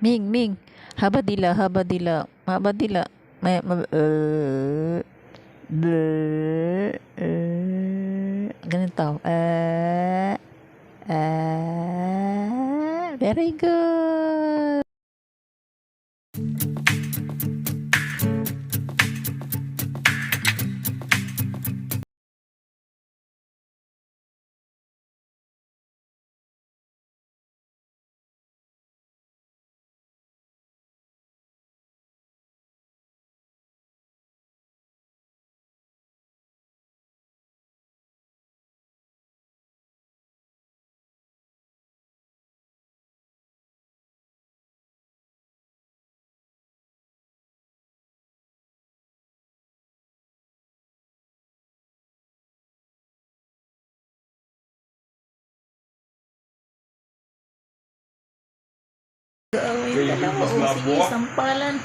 Ming, Ming. Habadila, habadila, habadila. Ganito. Very good. Gawin ka lang. Sige, sampalan.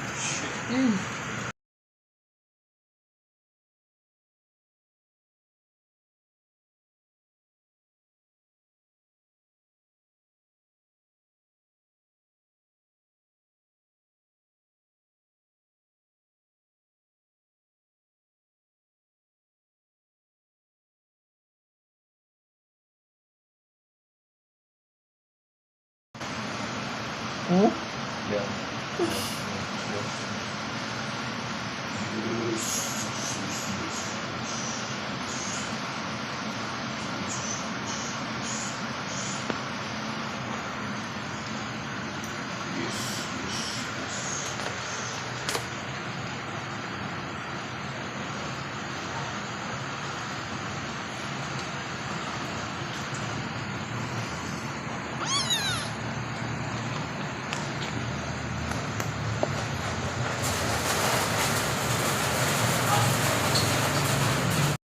Oh? Yeah.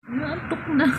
Naantok na.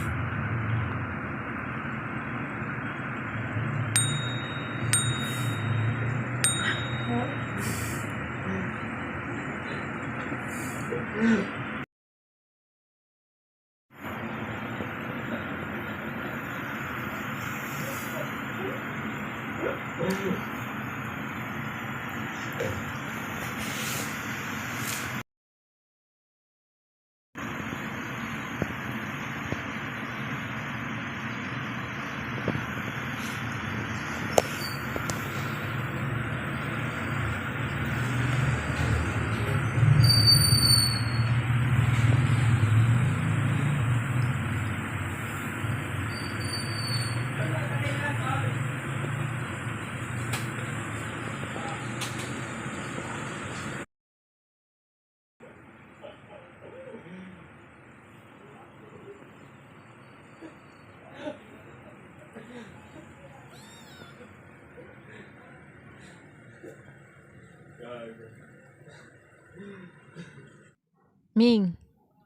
Ming,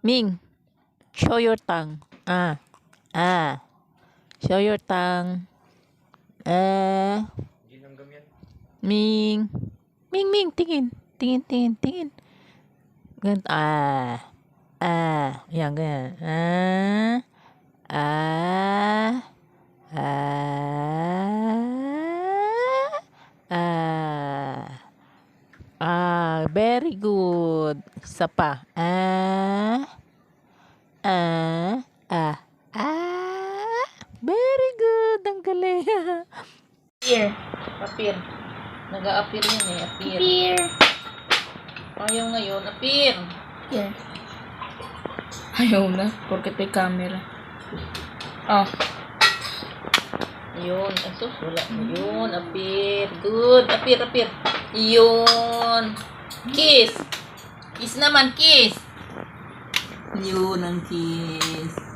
Ming, show your tongue. Show your tongue. Ginanggam yan. Ming, Ming, Ming, tingin, tingin. Ganito, yan, ganyan. Very good. Isa pa. Very good. Ang galing. Appear. Appear. Nag-a-appear yan eh. Appear. Appear. Ayaw ngayon. Appear. Yeah. Ayaw na. Porket may camera. Oh. Yun. Asus, wala na yun. Appear. Good. Appear, appear. Yun. Kiss. Kiss naman, kiss. Yun ang kiss.